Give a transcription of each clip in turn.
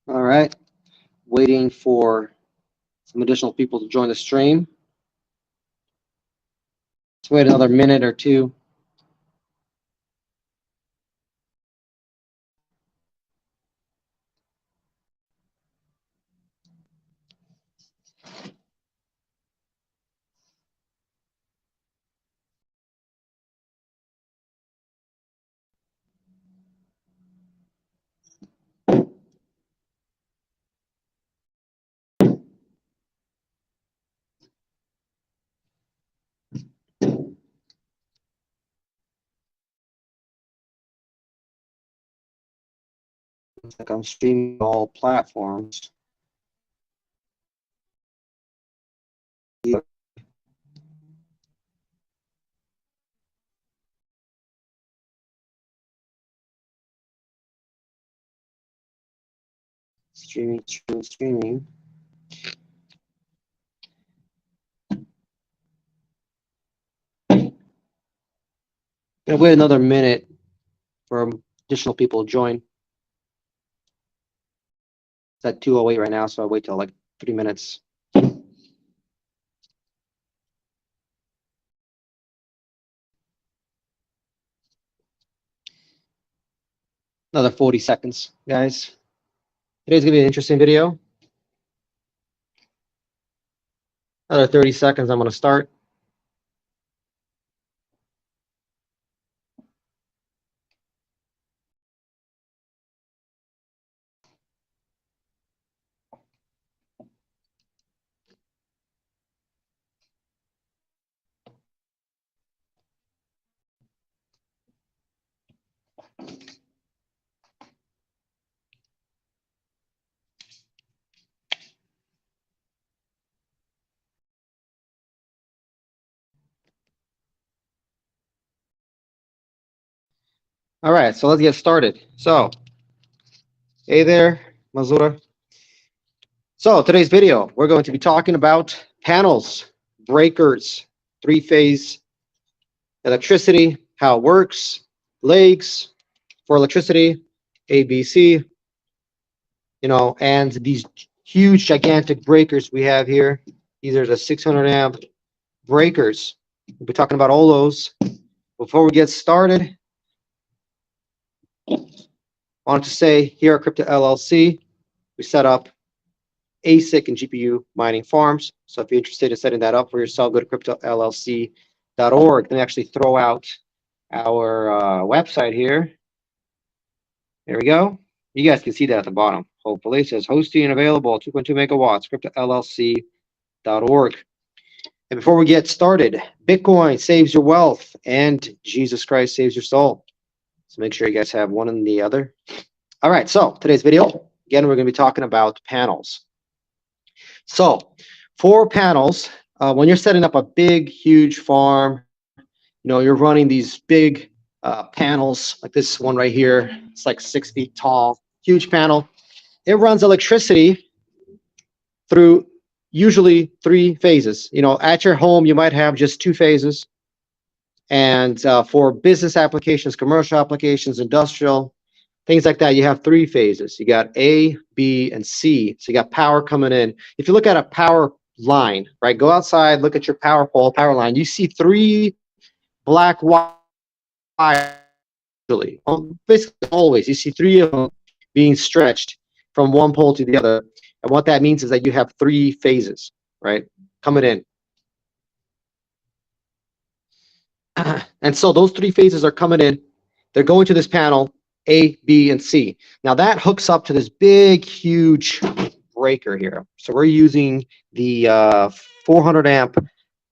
All right, waiting for some additional people to join the stream. Let's wait another minute or two. Looks like I'm streaming all platforms. Streaming. Gonna wait another minute for additional people to join. It's at 2:08 right now, so I'll wait till like 3 minutes. Another 40 seconds, guys. Today's gonna be an interesting video. Another 30 seconds, I'm gonna start. All right, so let's get started. So, hey there, Mazura. So today's video, we're going to be talking about panels, breakers, three-phase electricity, how it works, legs for electricity, ABC, and these huge, gigantic breakers we have here. These are the 600 amp breakers. We'll be talking about all those. Before we get started, I wanted to say here at Crypto LLC, we set up ASIC and GPU mining farms. So if you're interested in setting that up for yourself, go to cryptollc.org and actually throw out our website here. There we go. You guys can see that at the bottom. Hopefully it says hosting available 2.2 megawatts, cryptollc.org. And before we get started, Bitcoin saves your wealth and Jesus Christ saves your soul. So make sure you guys have one and the other. All right, so today's video, again, we're going to be talking about panels. So for panels, when you're setting up a big, huge farm, you're running these big panels like this one right here. It's like 6 feet tall, huge panel. It runs electricity through usually 3 phases. At your home, you might have just 2 phases. And for business applications, commercial applications, industrial, things like that, you have 3 phases. You got A, B, and C. So you got power coming in. If you look at a power line, right, go outside, look at your power pole, power line, you see 3 black wires. Basically, always, you see 3 of them being stretched from one pole to the other. And what that means is that you have 3 phases, right, coming in. And so those 3 phases are coming in. They're going to this panel, A, B, and C. Now that hooks up to this big, huge breaker here. So we're using the 400 amp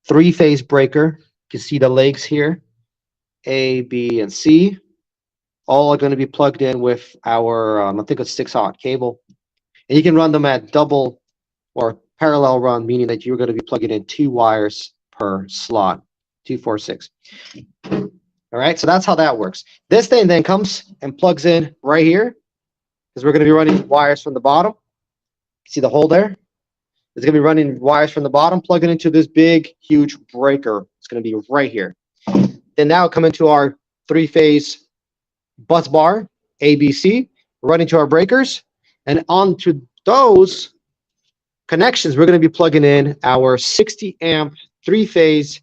3-phase breaker. You can see the legs here, A, B, and C. All are going to be plugged in with our, I think it's 6-aught cable. And you can run them at double or parallel run, meaning that you're going to be plugging in 2 wires per slot, 2, 4, 6. All right, so that's how that works. This thing then comes and plugs in right here, because we're going to be running wires from the bottom. See the hole there? It's going to be running wires from the bottom, plugging into this big, huge breaker. It's going to be right here. Then now come into our 3-phase bus bar, ABC, run into our breakers, And onto those connections, we're going to be plugging in our 60 amp 3-phase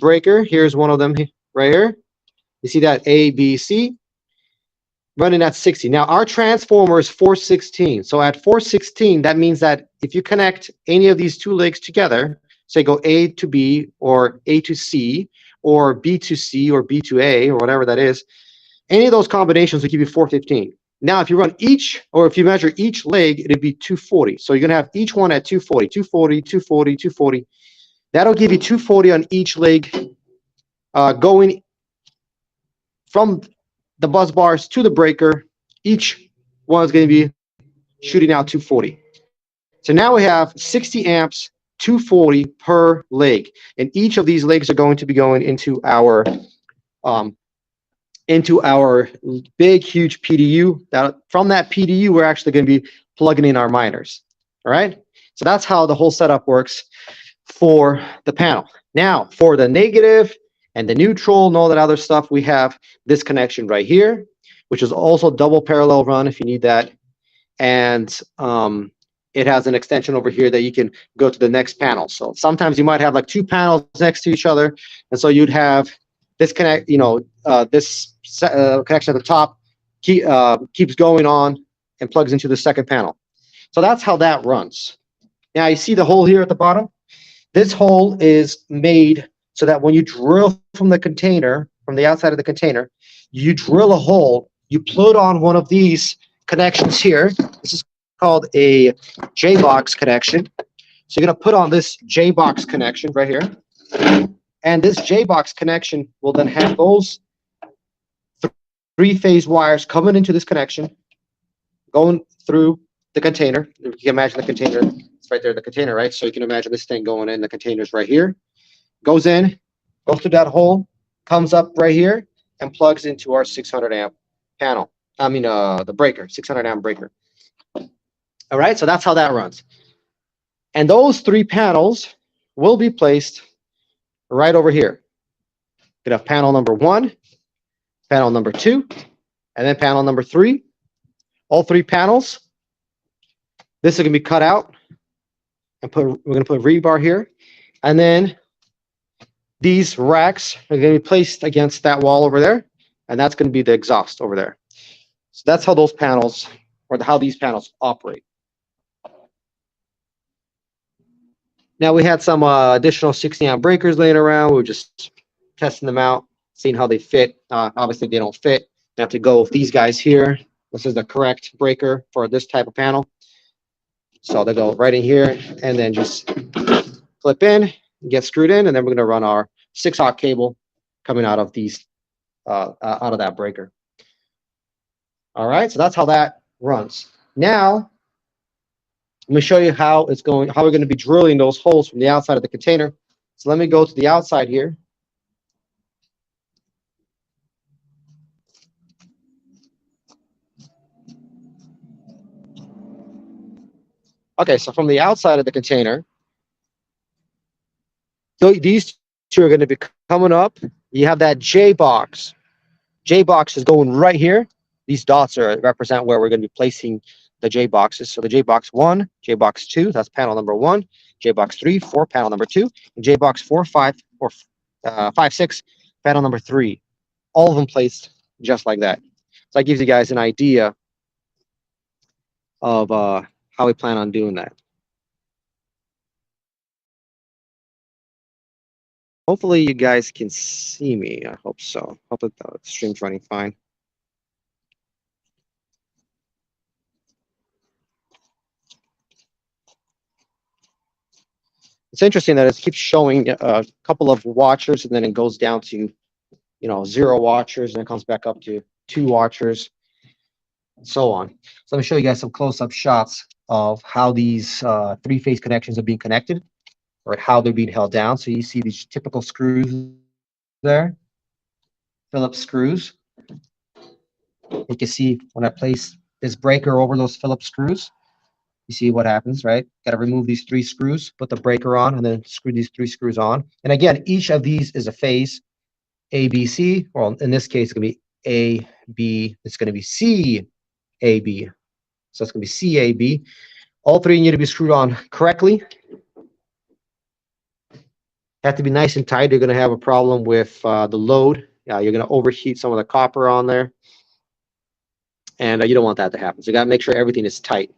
breaker. Here's one of them right here. You see that A, B, C running at 60. Now our transformer is 416. So at 416, that means that if you connect any of these two legs together, say go A to B or A to C or B to C or B to A or whatever that is, any of those combinations will give you 415. Now, if you run each, or if you measure each leg, it'd be 240. So you're going to have each one at 240, 240, 240, 240. That'll give you 240 on each leg going from the bus bars to the breaker. Each one is going to be shooting out 240. So now we have 60 amps, 240 per leg. And each of these legs are going to be going into our big, huge PDU. From that PDU, we're actually going to be plugging in our miners. All right. So that's how the whole setup works for the panel. Now, for the negative and the neutral and all that other stuff, we have this connection right here, which is also double parallel run if you need that. And it has an extension over here that you can go to the next panel. So sometimes you might have like two panels next to each other. And so you'd have this this connection at the top keeps going on and plugs into the second panel. So that's how that runs. Now you see the hole here at the bottom? This hole is made so that when you drill from the container, from the outside of the container, you drill a hole, you plug on one of these connections here. This is called a J-box connection. So you're going to put on this J-box connection right here. And this J-box connection will then have those 3-phase wires coming into this connection, going through the container. You can imagine the container. It's right there, the container, right? So you can imagine this thing going in. The container's right here. Goes in, goes through that hole, comes up right here, and plugs into our 600 amp panel. I mean, the breaker, 600 amp breaker. All right, so that's how that runs. And those 3 panels will be placed right over here. You have panel number 1, panel number 2, and then panel number 3. All 3 panels. This is going to be cut out, and we're going to put rebar here, and then these racks are going to be placed against that wall over there, and that's going to be the exhaust over there. So that's how those panels, or how these panels operate. Now we had some additional 60 amp breakers laying around. We were just testing them out, seeing how they fit. Obviously they don't fit. You have to go with these guys here. This is the correct breaker for this type of panel. So they go right in here and then just clip in, get screwed in, and then we're going to run our 6-aught cable coming out of these out of that breaker. All right, so that's how that runs. Now let me show you how it's going, how we're going to be drilling those holes from the outside of the container. So let me go to the outside here. Okay, so from the outside of the container, so these two are going to be coming up. You have that J-box. J-box is going right here. These dots represent where we're going to be placing the J-boxes. So the J-box 1, J-box 2, that's panel number 1, J-box 3, 4, panel number 2, and J-box 4, 5, or 5, 6, panel number 3. All of them placed just like that. So that gives you guys an idea of how we plan on doing that. Hopefully you guys can see me. I hope so. Hope that the stream's running fine. It's interesting that it keeps showing a couple of watchers and then it goes down to, 0 watchers and it comes back up to 2 watchers and so on. So let me show you guys some close-up shots of how these 3-phase connections are being connected, or how they're being held down. So you see these typical screws there, Phillips screws. You can see when I place this breaker over those Phillips screws, you see what happens, right? Got to remove these 3 screws, put the breaker on, and then screw these 3 screws on. And again, each of these is a phase, A, B, C. Well, in this case, it's going to be A, B. It's going to be C, A, B. So that's going to be CAB. All three need to be screwed on correctly. Have to be nice and tight. You're going to have a problem with the load. You're going to overheat some of the copper on there. And you don't want that to happen. So you got to make sure everything is tight.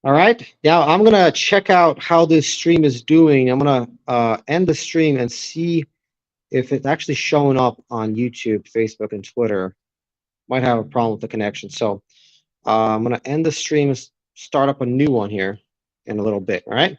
All right. Now I'm going to check out how this stream is doing. I'm going to end the stream and see if it's actually showing up on YouTube, Facebook, and Twitter. Might have a problem with the connection. So I'm going to end the stream, start up a new one here in a little bit. All right.